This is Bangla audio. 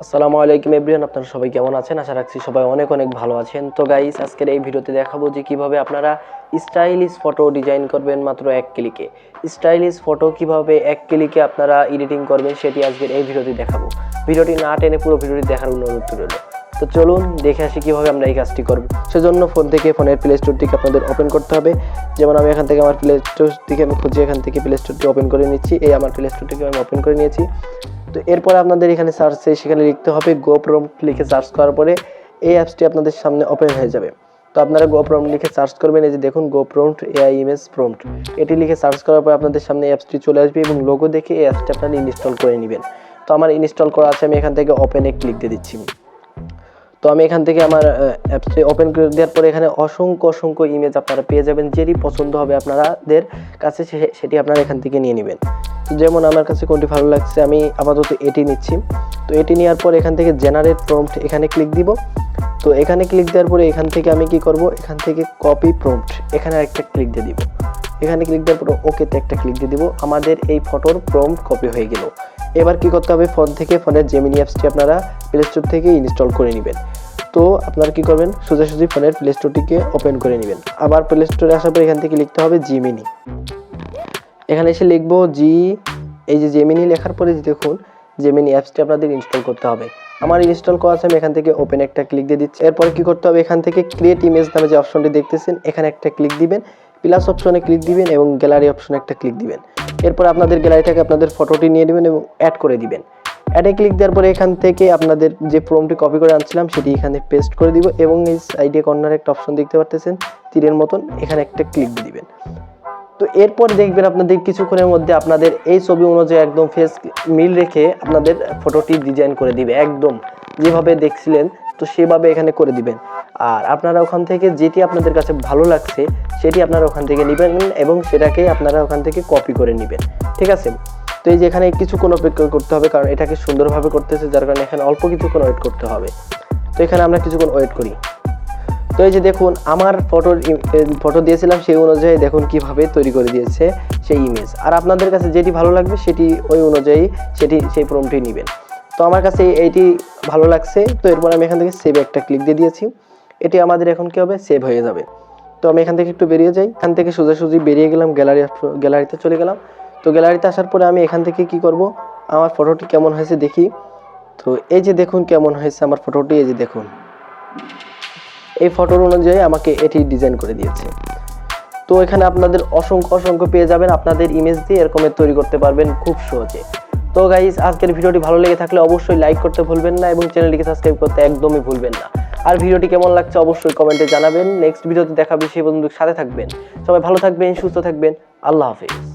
আসসালামু আলাইকুম এভরিওয়ান, আপনারা সবাই কেমন আছেন? আশা রাখছি সবাই অনেক অনেক ভালো আছেন। তো গাইস, আজকের এই ভিডিওতে দেখাবো যে কিভাবে আপনারা স্টাইলিশ ফটো ডিজাইন করবেন মাত্র এক ক্লিকে। স্টাইলিশ ফটো কিভাবে এক ক্লিকে আপনারা এডিটিং করবেন সেটি আজকের এই ভিডিওতে দেখাবো। ভিডিওটি না টেনে পুরো ভিডিওটি দেখার অনুরোধ রইল। তো চলুন দেখে আসি কিভাবে আমরা এই কাজটি করব। সেজন্য ফোনের প্লে স্টোরটিকে আপনাদের ওপেন করতে হবে। যেমন আমি এখান থেকে আমার প্লে স্টোর থেকে খুঁজে এখান থেকে প্লে স্টোরটি ওপেন করে নিচ্ছি। এই আমার প্লে স্টোরটিকে আমি ওপেন করে নিয়েছি। তো এরপর আপনাদের এখানে সার্চে সেখানে লিখতে হবে GoPrompt লিখে সার্চ করার পরে এই অ্যাপসটি আপনাদের সামনে ওপেন হয়ে যাবে। তো আপনারা GoPrompt লিখে সার্চ করবেন। এই যে দেখুন GoPrompt AI ইমেজ প্রম্পট, এটি লিখে সার্চ করার পর আপনাদের সামনে অ্যাপসটি চলে আসবে এবং লোগো দেখে এই অ্যাপসটি আপনারা ইনস্টল করে নেবেন। তো আমার ইনস্টল করা আছে, আমি এখান থেকে ওপেনে ক্লিক দিয়ে দিচ্ছি। তো আমি এখান থেকে আমার অ্যাপসটি ওপেন করে দেওয়ার পরে এখানে অসংখ্য ইমেজ আপনারা পেয়ে যাবেন। যেটি পছন্দ হবে আপনাদের কাছে সেটি আপনারা এখান থেকে নিয়ে নেবেন। তো যেমন আমার কাছে কোনটি ভালো লাগছে আমি আপাতত এটি নিচ্ছি। তো এটি নেওয়ার পর এখান থেকে জেনারেট প্রম্পট এখানে ক্লিক দিব। তো এখানে ক্লিক দেওয়ার পরে এখান থেকে আমি কি করব, এখান থেকে কপি প্রম্পট এখানে একটা ক্লিক দিয়ে দিব। এখানে ক্লিক দেওয়ার পর ওকেতে একটা ক্লিক দিয়ে দিব। আমাদের এই ফটোর প্রম্পট কপি হয়ে গেল। এবার কি করতে হবে, ফোনের জেমিনি অ্যাপসটি আপনারা প্লে স্টোর থেকে ইনস্টল করে নেবেন। তো আপনারা কি করবেন, সোজাসুজি ফোনের প্লে স্টোরটিকে ওপেন করে নেবেন। আবার প্লে স্টোরে আসার পর এখান থেকে লিখতে হবে জিমিনি। এখানে এসে লিখবো এই যে জেমিনি লেখার পরে দেখুন জেমিনি অ্যাপসটি আপনাদের ইনস্টল করতে হবে। আমার ইনস্টল করা আছে, আমি এখান থেকে ওপেন একটা ক্লিক দিয়ে দিচ্ছি। এরপর কি করতে হবে, এখান থেকে ক্রিয়েট ইমেজ নামে যে অপশনটি দেখতেছেন এখানে একটা ক্লিক দিবেন, প্লাস অপশনে ক্লিক দিবেন এবং গ্যালারি অপশনে একটা ক্লিক দিবেন। এরপর আপনাদের গ্যালারি থেকে আপনাদের ফটোটি নিয়ে নেবেন এবং অ্যাড করে দিবেন। অ্যাডে ক্লিক দেওয়ার পরে এখান থেকে আপনাদের যে প্রম্পটটি কপি করে আনছিলাম সেটি এখানে পেস্ট করে দিব এবং এই সাইডে কর্নারে একটা অপশন দেখতে পাচ্ছেন তীরের মতন, এখানে একটা ক্লিক দিয়ে দিবেন। তো এরপর দেখবেন আপনাদের কিছুক্ষণের মধ্যে আপনাদের এই ছবি অনুযায়ী একদম ফেস মিল রেখে আপনাদের ফটোটি ডিজাইন করে দিবে, একদম যেভাবে দেখছিলেন তো সেভাবে এখানে করে দিবেন। আর আপনারা ওখান থেকে যেটি আপনাদের কাছে ভালো লাগছে সেটি আপনারা ওখান থেকে নেবেন এবং সেটাকে আপনারা ওখান থেকে কপি করে নেবেন, ঠিক আছে? তো এই যে এখানে কিছুক্ষণ অপেক্ষা করতে হবে, কারণ এটাকে সুন্দরভাবে করতেছে, যার কারণে এখানে অল্প কিছুক্ষণ ওয়েট করতে হবে। তো এখানে আমরা কিছুক্ষণ ওয়েট করি। তো এই যে দেখুন আমার ফটো দিয়েছিলাম সেই অনুযায়ী দেখুন কিভাবে তৈরি করে দিয়েছে সেই ইমেজ। আর আপনাদের কাছে যেটি ভালো লাগবে সেটি ওই অনুযায়ী সেই প্রম্পটটি নেবেন। তো আমার কাছে এইটি ভালো লাগছে। তো এরপর আমি এখান থেকে সেভ একটা ক্লিক দিয়ে দিয়েছি। এটি আমাদের এখন কি হবে, সেভ হয়ে যাবে। তো আমি এখান থেকে একটু বেরিয়ে যাই, এখান থেকে সোজাসুজি বেরিয়ে গেলাম, গ্যালারিতে চলে গেলাম। তো গ্যালারিতে আসার পরে আমি এখান থেকে কি করব, আমার ফটোটি কেমন হয়েছে দেখি। তো এই যে দেখুন কেমন হয়েছে আমার ফটোটি, এই যে দেখুন এই ফটোর অনুযায়ী আমাকে এটি ডিজাইন করে দিয়েছে। তো এখানে আপনাদের অসংখ্য পেয়ে যাবেন, আপনাদের ইমেজ দিয়ে এরকমের তৈরি করতে পারবেন খুব সহজে। তো গাইস, আজকের ভিডিওটি ভালো লেগে থাকলে অবশ্যই লাইক করতে ভুলবেন না এবং চ্যানেলটিকে সাবস্ক্রাইব করতে একদমই ভুলবেন না। আর ভিডিওটি কেমন লাগছে অবশ্যই কমেন্টে জানাবেন। নেক্সট ভিডিওতে দেখা হবে, সেই পর্যন্ত সাথে থাকবেন। সবাই ভালো থাকবেন, সুস্থ থাকবেন। আল্লাহ হাফেজ।